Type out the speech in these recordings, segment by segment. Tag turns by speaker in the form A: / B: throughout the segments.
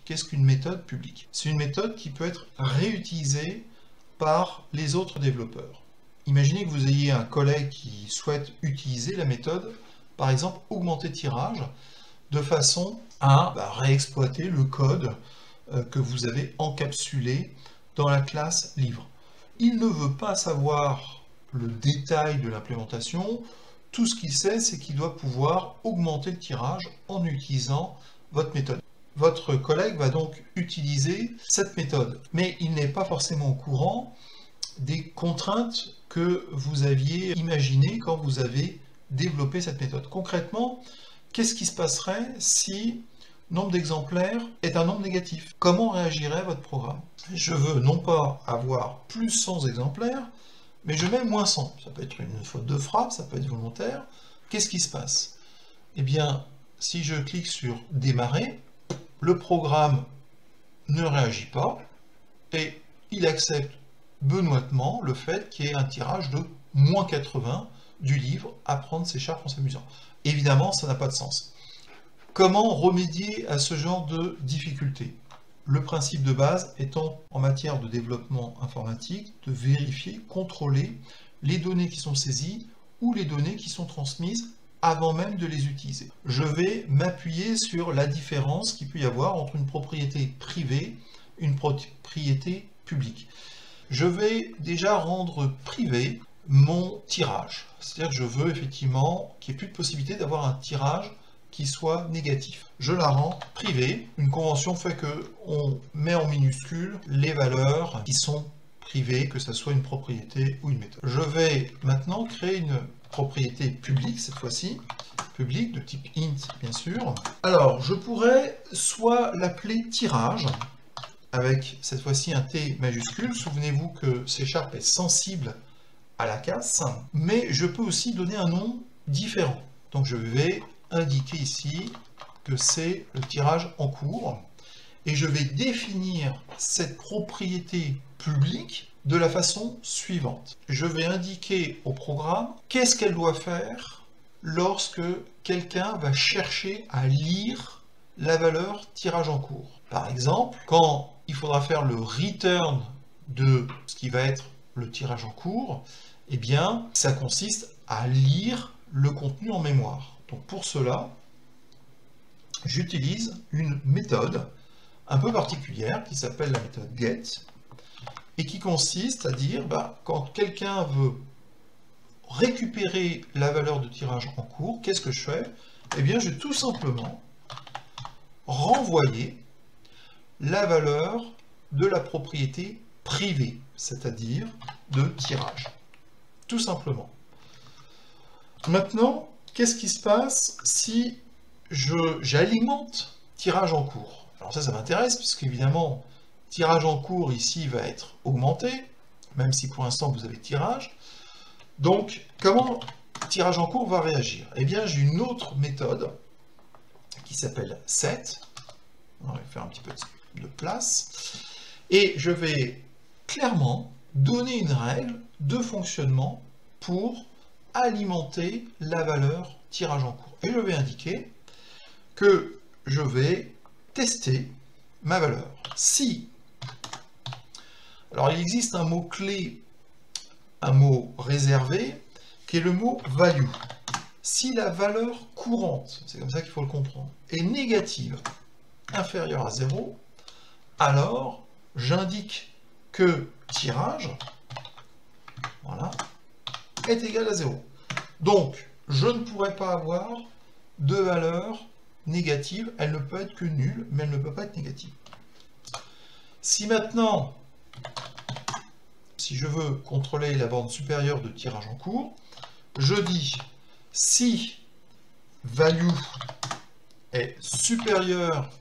A: qu'est-ce qu'une méthode publique? C'est une méthode qui peut être réutilisée par les autres développeurs. Imaginez que vous ayez un collègue qui souhaite utiliser la méthode, par exemple augmenter tirage, de façon à réexploiter le code que vous avez encapsulé dans la classe livre. Il ne veut pas savoir le détail de l'implémentation. Tout ce qu'il sait, c'est qu'il doit pouvoir augmenter le tirage en utilisant votre méthode. Votre collègue va donc utiliser cette méthode, mais il n'est pas forcément au courant des contraintes que vous aviez imaginées quand vous avez développé cette méthode. Concrètement, qu'est-ce qui se passerait si nombre d'exemplaires est un nombre négatif? Comment réagirait votre programme? Je veux non pas avoir plus 100 exemplaires, mais je mets moins 100. Ça peut être une faute de frappe, ça peut être volontaire. Qu'est-ce qui se passe? Eh bien, si je clique sur démarrer, le programme ne réagit pas et il accepte benoîtement le fait qu'il y ait un tirage de moins 80 du livre Apprendre C# en s'amusant. Évidemment, ça n'a pas de sens. Comment remédier à ce genre de difficulté? Le principe de base étant, en matière de développement informatique, de vérifier, contrôler les données qui sont saisies ou les données qui sont transmises avant même de les utiliser. Je vais m'appuyer sur la différence qu'il peut y avoir entre une propriété privée et une propriété publique. Je vais déjà rendre privé mon tirage. C'est-à-dire que je veux effectivement qu'il n'y ait plus de possibilité d'avoir un tirage qui soit négatif. Je la rends privée. Une convention fait qu'on met en minuscules les valeurs qui sont privées, que ce soit une propriété ou une méthode. Je vais maintenant créer une propriété publique, cette fois-ci, publique de type int, bien sûr. Alors, je pourrais soit l'appeler tirage, avec cette fois-ci un T majuscule. Souvenez-vous que C# est sensible à la casse, mais je peux aussi donner un nom différent. Donc je vais indiquer ici que c'est le tirage en cours, et je vais définir cette propriété publique de la façon suivante. Je vais indiquer au programme qu'est-ce qu'elle doit faire lorsque quelqu'un va chercher à lire la valeur tirage en cours. Par exemple, quand il faudra faire le return de ce qui va être le tirage en cours, eh bien, ça consiste à lire le contenu en mémoire. Donc pour cela, j'utilise une méthode un peu particulière qui s'appelle la méthode get et qui consiste à dire, quand quelqu'un veut récupérer la valeur de tirage en cours, qu'est-ce que je fais? Eh bien, je vais tout simplement renvoyer la valeur de la propriété privée, c'est-à-dire de tirage. Tout simplement. Maintenant, qu'est-ce qui se passe si j'alimente tirage en cours? Alors ça m'intéresse, puisque évidemment, tirage en cours ici va être augmenté, même si pour l'instant vous avez tirage. Donc, comment tirage en cours va réagir? Eh bien, j'ai une autre méthode qui s'appelle set. On va faire un petit peu de place. Et je vais clairement donner une règle de fonctionnement pour alimenter la valeur tirage en cours. Et je vais indiquer que je vais tester ma valeur. Si, alors il existe un mot-clé, un mot réservé, qui est le mot value. Si la valeur courante, c'est comme ça qu'il faut le comprendre, est négative, inférieure à 0, alors j'indique que tirage, voilà, est égal à 0. Donc, je ne pourrais pas avoir de valeur négative, elle ne peut être que nulle, mais elle ne peut pas être négative. Si maintenant, si je veux contrôler la borne supérieure de tirage en cours, je dis si value est supérieure,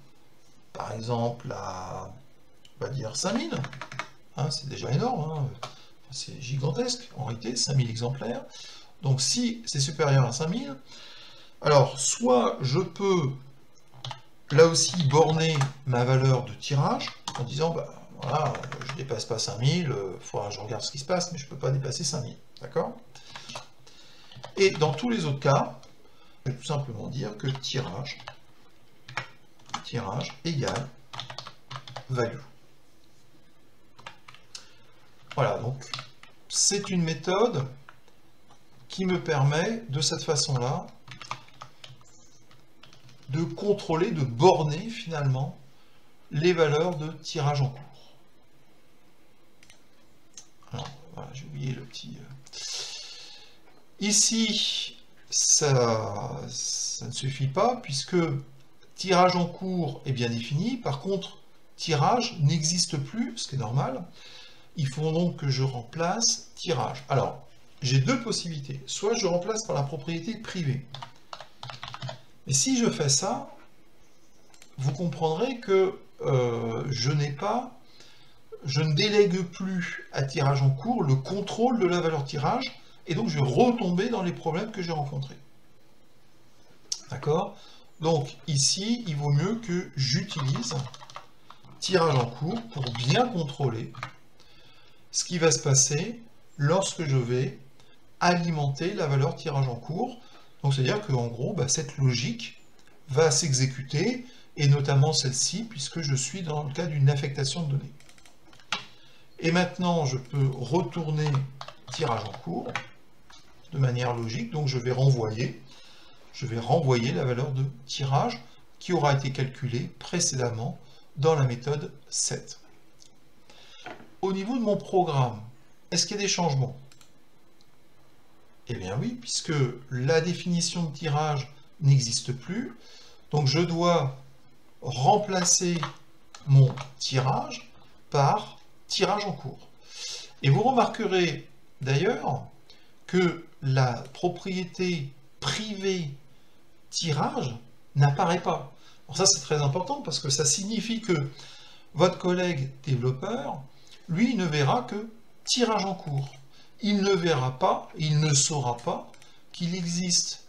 A: par exemple, à, on va dire 5000, hein, c'est déjà énorme, hein, c'est gigantesque, en réalité, 5000 exemplaires. Donc si c'est supérieur à 5000, alors soit je peux là aussi borner ma valeur de tirage en disant voilà, je ne dépasse pas 5000, il faudra que je regarde ce qui se passe, mais je ne peux pas dépasser 5000, d'accord? Et dans tous les autres cas, je vais tout simplement dire que tirage égale value. Voilà, donc c'est une méthode qui me permet de cette façon-là de contrôler, de borner finalement les valeurs de tirage en cours. Alors, voilà, j'ai oublié le petit... Ici, ça ne suffit pas, puisque tirage en cours est bien défini. Par contre, tirage n'existe plus, ce qui est normal. Il faut donc que je remplace tirage. Alors, j'ai deux possibilités. Soit je remplace par la propriété privée. Mais si je fais ça, vous comprendrez que je ne délègue plus à tirage en cours le contrôle de la valeur tirage, et donc je vais retomber dans les problèmes que j'ai rencontrés. D'accord? Donc ici, il vaut mieux que j'utilise tirage en cours pour bien contrôler ce qui va se passer lorsque je vais alimenter la valeur tirage en cours. Donc c'est-à-dire qu'en gros, cette logique va s'exécuter, et notamment celle-ci, puisque je suis dans le cas d'une affectation de données. Et maintenant, je peux retourner tirage en cours de manière logique, donc je vais renvoyer la valeur de tirage qui aura été calculée précédemment dans la méthode set. Au niveau de mon programme, est-ce qu'il y a des changements? Eh bien oui, puisque la définition de tirage n'existe plus, donc je dois remplacer mon tirage par tirage en cours. Et vous remarquerez d'ailleurs que la propriété privée tirage n'apparaît pas. Alors ça c'est très important parce que ça signifie que votre collègue développeur, lui, ne verra que tirage en cours. Il ne verra pas, il ne saura pas qu'il existe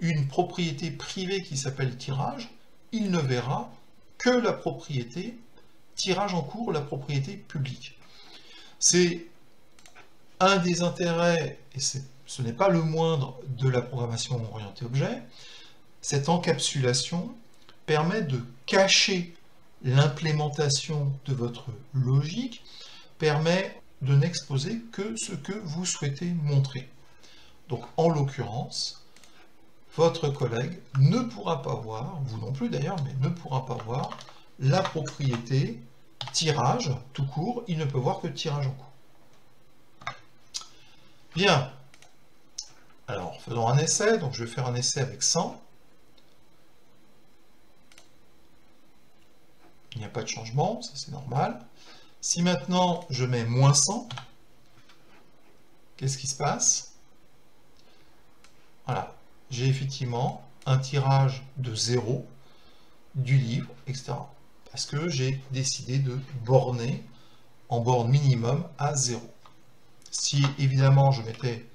A: une propriété privée qui s'appelle tirage. Il ne verra que la propriété tirage en cours, la propriété publique. C'est un des intérêts, et ce n'est pas le moindre, de la programmation orientée objet. Cette encapsulation permet de cacher l'implémentation de votre logique, permet de n'exposer que ce que vous souhaitez montrer. Donc en l'occurrence, votre collègue ne pourra pas voir, vous non plus d'ailleurs, mais ne pourra pas voir la propriété tirage tout court, il ne peut voir que tirage en cours. Bien, alors faisons un essai, donc je vais faire un essai avec 100. Il n'y a pas de changement, ça c'est normal. Si maintenant je mets moins 100, qu'est-ce qui se passe? Voilà, j'ai effectivement un tirage de 0 du livre, etc. Parce que j'ai décidé de borner en borne minimum à 0. Si évidemment je mettais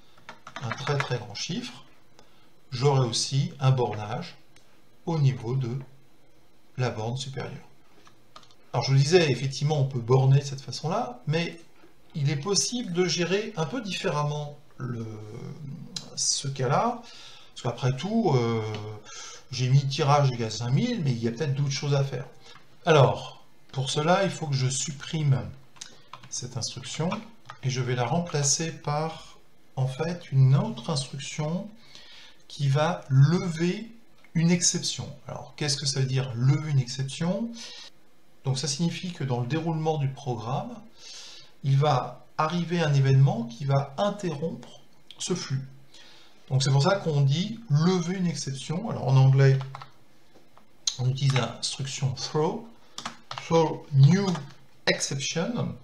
A: un très très grand chiffre, j'aurais aussi un bornage au niveau de la borne supérieure. Alors je vous disais, effectivement, on peut borner de cette façon-là, mais il est possible de gérer un peu différemment ce cas-là, parce qu'après tout, j'ai mis tirage égale 5000, mais il y a peut-être d'autres choses à faire. Alors, pour cela, il faut que je supprime cette instruction, et je vais la remplacer par, en fait, une autre instruction qui va lever une exception. Alors, qu'est-ce que ça veut dire, lever une exception? Donc ça signifie que dans le déroulement du programme, il va arriver un événement qui va interrompre ce flux. Donc c'est pour ça qu'on dit lever une exception. Alors en anglais, on utilise l'instruction throw new exception.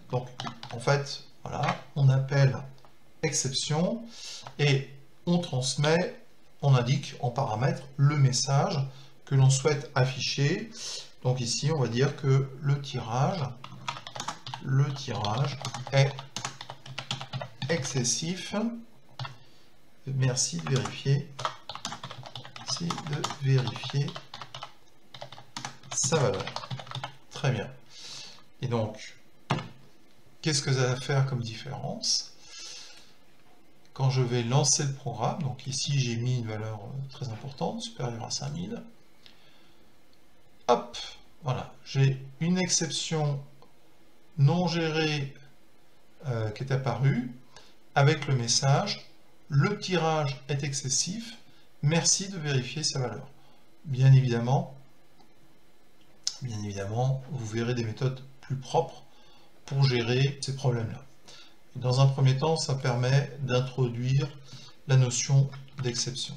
A: Donc en fait, voilà, on appelle exception et on transmet, on indique en paramètre le message que l'on souhaite afficher. Donc ici, on va dire que le tirage est excessif. Merci de vérifier. Sa valeur. Très bien. Et donc, qu'est-ce que ça va faire comme différence? Quand je vais lancer le programme, donc ici j'ai mis une valeur très importante, supérieure à 5000. Hop, Voilà, j'ai une exception non gérée qui est apparue avec le message « Le tirage est excessif, merci de vérifier sa valeur ». Bien évidemment, vous verrez des méthodes plus propres pour gérer ces problèmes-là. Dans un premier temps, ça permet d'introduire la notion d'exception.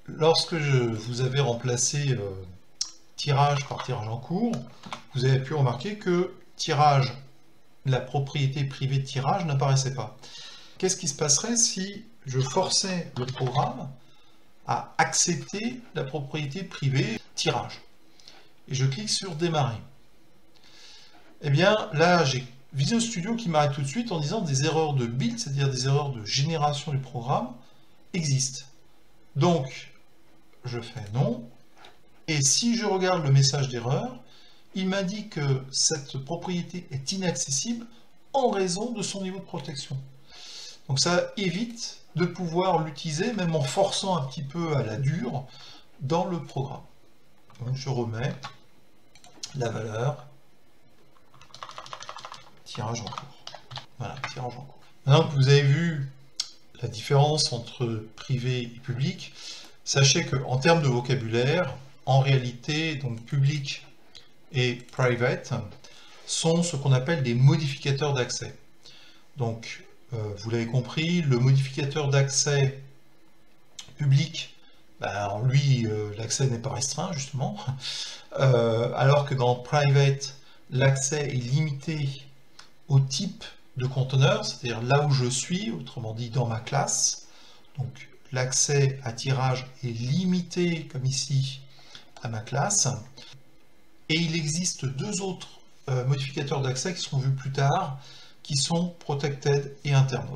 A: Lorsque vous avez remplacé tirage par tirage en cours, vous avez pu remarquer que tirage, la propriété privée de tirage n'apparaissait pas. Qu'est-ce qui se passerait si je forçais le programme à accepter la propriété privée tirage? Et je clique sur démarrer. Eh bien là, j'ai Visual Studio qui m'arrête tout de suite en disant des erreurs de build, c'est-à-dire des erreurs de génération du programme, existent. Donc, je fais non. Et si je regarde le message d'erreur, il m'indique que cette propriété est inaccessible en raison de son niveau de protection. Donc ça évite de pouvoir l'utiliser, même en forçant un petit peu à la dure, dans le programme. Donc je remets la valeur tirage en cours. Voilà, tirage en cours. Maintenant que vous avez vu la différence entre privé et public, sachez qu'en termes de vocabulaire, en réalité, donc public et private sont ce qu'on appelle des modificateurs d'accès. Donc, vous l'avez compris, le modificateur d'accès public, ben, lui, l'accès n'est pas restreint, justement, alors que dans private, l'accès est limité au type de conteneur, c'est-à-dire là où je suis, autrement dit dans ma classe. Donc, l'accès à tirage est limité, comme ici, à ma classe. Et il existe deux autres modificateurs d'accès qui seront vus plus tard, qui sont protected et internal.